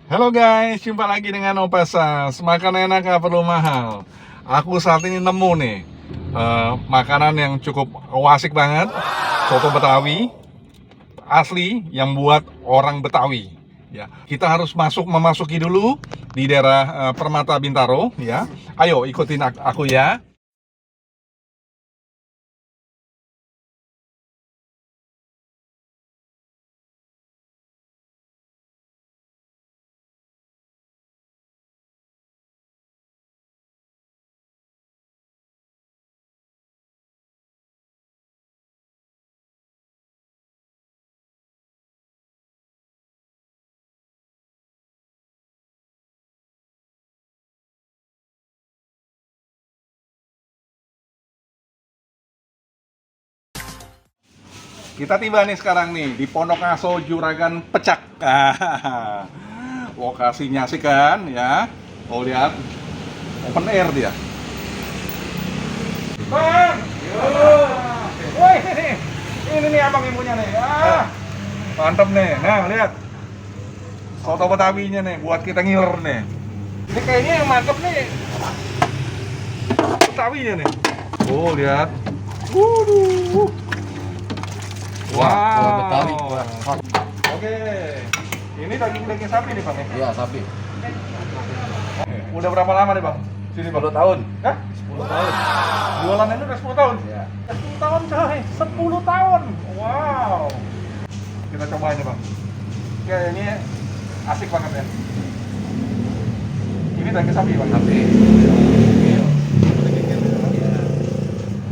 Halo guys, jumpa lagi dengan Opa Sas. Makan enak gak perlu mahal. Aku saat ini nemu nih makanan yang cukup asik banget. Soto Betawi asli yang buat orang Betawi. Ya, kita harus memasuki dulu di daerah Permata Bintaro. Ya, ayo ikutin aku ya. Kita tiba nih sekarang nih di Pondok Ngaso Juragan Pecak. Lokasinya asik kan ya. Oh lihat, open air dia. Bang, woi ini nih abang ibunya nih. Mantep nih. Nah lihat, soto Betawinya nih, buat kita ngiler nih. Ini kayaknya yang mantep nih, Betawinya nih. Oh lihat. Waduh. Wah, Wow. Betawi. Oke. Ini daging sapi nih bang ya? Iya, sapi. Udah berapa lama nih bang? Sini bang? 10 tahun. Hah? 10 tahun. Jualan ini udah 10 tahun? Iya. 10 tahun coy, 10 tahun. Wow. Kita coba aja bang. Ya ini asik banget ya. Ini daging sapi bang? Sapi.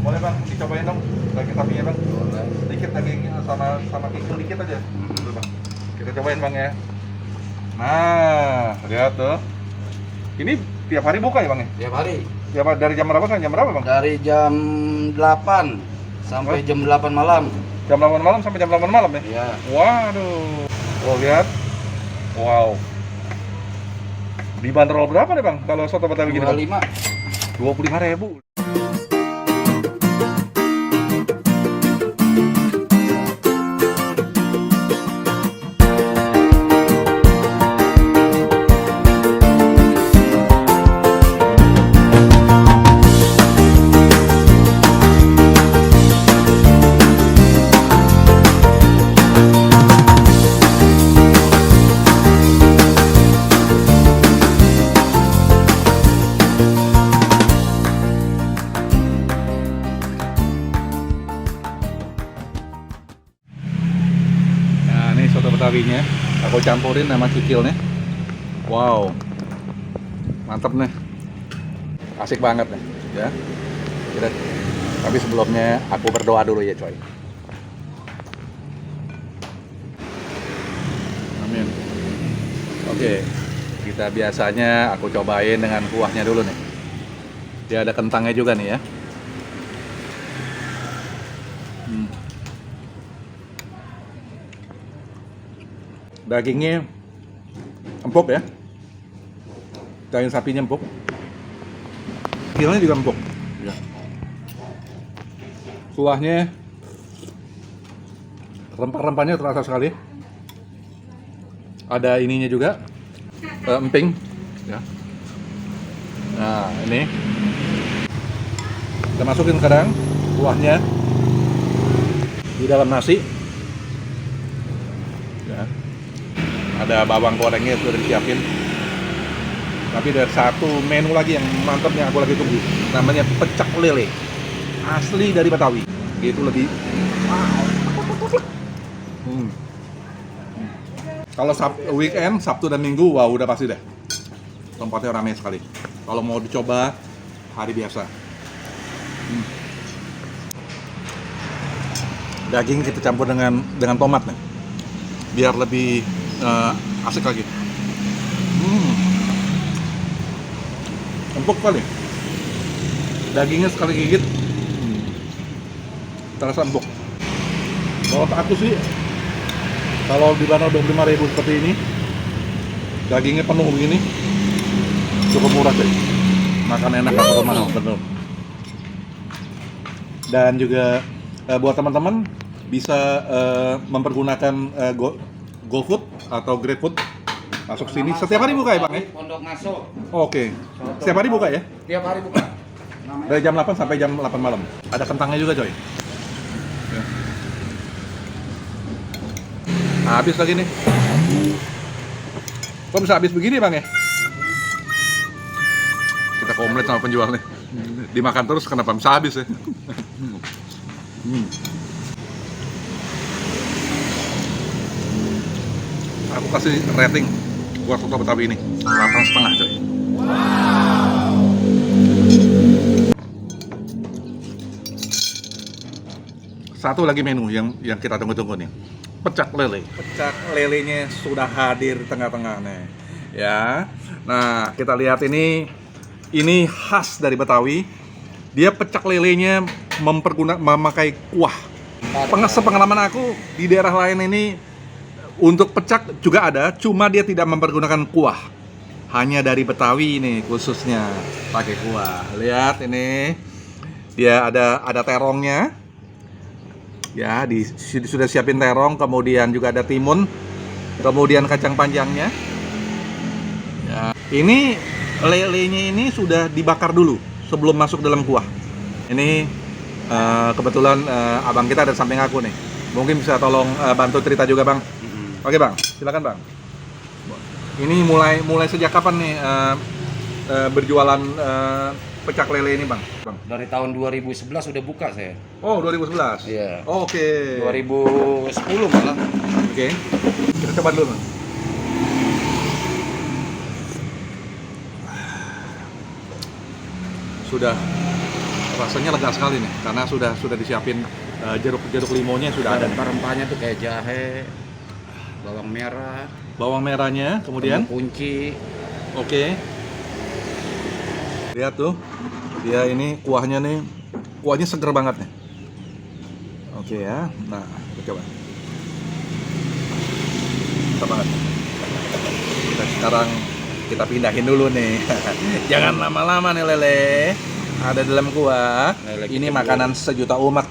Boleh bang, dicobain dong daging sapinya bang. Boleh. Sedikit dagingnya sama kikil dikit aja. Dulu bang. Kita cobain bang ya. Nah, lihat tuh. Ini tiap hari buka ya bang ya? Tiap hari. Tiap hari dari jam berapa sampai jam berapa bang? Dari jam 8 sampai jam 8 malam. Jam 8 malam sampai jam 8 malam ya? Iya. Waduh. Oh lihat. Wow. Dibanderol berapa nih bang kalau soto Betawi gini bang? 25. 25.000. Nah, ini soto Betawinya. Aku campurin sama kikilnya. Wow. Mantep nih. Asik banget nih, ya. Kita, tapi sebelumnya aku berdoa dulu ya, coy. Amin. Oke. Kita biasanya aku cobain dengan kuahnya dulu nih. Dia ada kentangnya juga nih ya. Dagingnya empuk ya, daging sapinya empuk, kikilnya juga empuk ya. Kuahnya, rempah-rempahnya terasa sekali, ada ininya juga, emping ya. Nah ini kita masukin sekarang kuahnya di dalam nasi ya. Ada bawang gorengnya sudah disiapin. Tapi ada satu menu lagi yang mantap yang aku lagi tunggu. Namanya pecak lele. Asli dari Betawi. Itu lebih wow. Kalau weekend, Sabtu dan Minggu, wah udah pasti deh. Tempatnya ramai sekali. Kalau mau dicoba hari biasa. Daging kita campur dengan tomat nih. Biar lebih asik lagi. Empuk kali. Dagingnya sekali gigit terasa empuk. Kalau aku sih, kalau dibanderol 25.000 seperti ini, dagingnya penuh begini, cukup murah sih. Makan enak atau mahal, bener. Dan juga buat teman-teman bisa mempergunakan GoFood atau GrabFood Masuk sini. Setiap hari buka ya Bang ya? Pondok Ngaso. Oke. Setiap hari buka ya? Tiap hari buka. Dari jam 8 sampai jam 8 malam. Ada kentangnya juga coy. Ya. Habis lagi nih. Kok bisa habis begini Bang ya? Kita komplit sama penjualnya. Dimakan terus kenapa bisa habis ya? Aku kasih rating buat soto Betawi ini 8,5 coy. Satu lagi menu yang kita tunggu-tunggu nih, pecak lele. Pecak lelenya sudah hadir di tengah-tengah nih. Ya. Nah, kita lihat ini khas dari Betawi. Dia pecak lelenya memakai kuah. Sepengalaman aku di daerah lain ini untuk pecak juga ada, cuma dia tidak mempergunakan kuah. Hanya dari Betawi ini khususnya pakai kuah. Lihat ini. Dia ada terongnya. Ya, sudah siapin terong, kemudian juga ada timun, kemudian kacang panjangnya. Ya, ini lelenya ini sudah dibakar dulu sebelum masuk dalam kuah. Ini kebetulan abang kita ada di samping aku nih. Mungkin bisa tolong bantu cerita juga Bang. Oke Bang, silakan Bang. Ini mulai sejak kapan nih berjualan pecak lele ini Bang? Dari tahun 2011 udah buka saya. Oh, 2011? Iya. Oke. 2010 malah. Oke. Kita coba dulu Bang. Sudah rasanya lega sekali nih karena sudah disiapin jeruk limonya sudah ada. Rempah-rempahnya tuh kayak jahe, bawang merah, kemudian kunci. oke. Lihat tuh, dia ini kuahnya seger banget nih. Oke ya, nah kita coba. Mantap banget. Sekarang kita pindahin dulu nih. Jangan lama-lama nih lele. Ada dalam kuah. Ini makanan sejuta umat,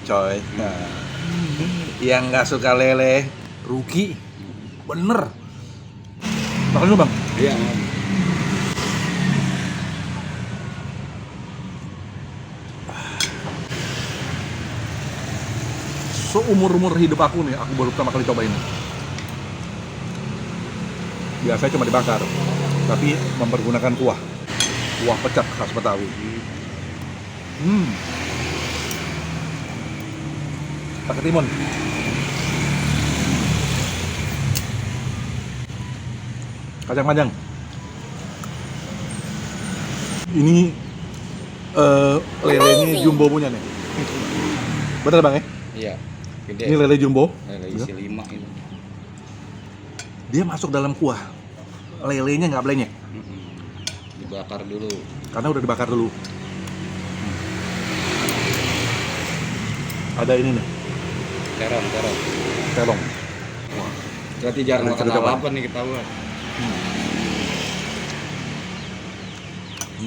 coy. Nah, yang nggak suka lele rugi, bener. Makan dulu Bang. Iya. Seumur-umur hidup aku nih, aku baru pertama kali coba ini. Biasanya cuma dibakar, tapi mempergunakan kuah pecak khas Betawi. Pakai timun. Kacang panjang. Ini lelenya jumbo punya nih. Bener Bang ya? Iya. Gede. Ini lele jumbo. Lele isi 5 ini. Dia masuk dalam kuah. Lelenya nggak blenyek. Dibakar dulu. Karena udah dibakar dulu. Ada ini nih. Terong. Wah. Berarti jarang makan apa nih ketahuan.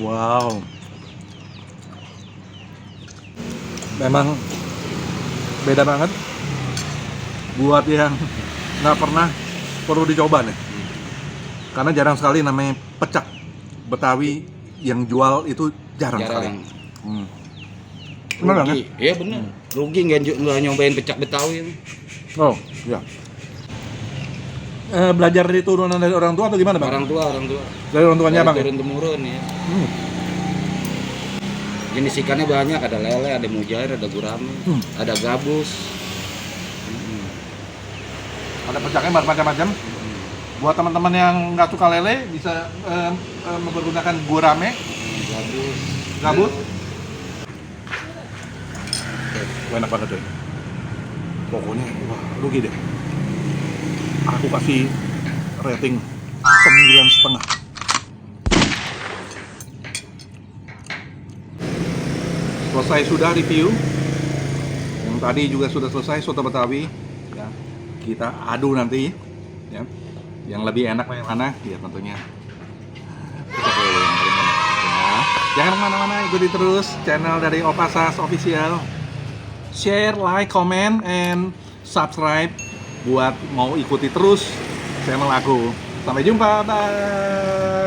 Wow. Memang beda banget. Buat yang nggak pernah, perlu dicoba nih. Karena jarang sekali namanya pecak Betawi yang jual itu jarang sekali. Benar nggak? Iya benar. Rugi nggak nyobain pecak Betawi. Oh, ya. Belajar dari turunan dari orang tua atau gimana Bang? Orang tua. Dari orang tuanya Bang? Turun temurun ya. Jenis ikannya banyak, ada lele, ada mujair, ada gurame, ada gabus. Ada pecaknya macam-macam. Buat teman-teman yang nggak suka lele bisa menggunakan gurame, gabus. Enak banget coy. Pokoknya wah rugi deh. Aku kasih rating 9,5. Selesai sudah review. Yang tadi juga sudah selesai soto Betawi. Ya, kita adu nanti. Ya. Yang lebih enak yang mana? Ya tentunya. Kita pilih yang paling enak. Ya. Jangan kemana-mana, ikuti terus channel dari Opasas Official. Share, like, comment, and subscribe buat mau ikuti terus channel aku. Sampai jumpa, bye.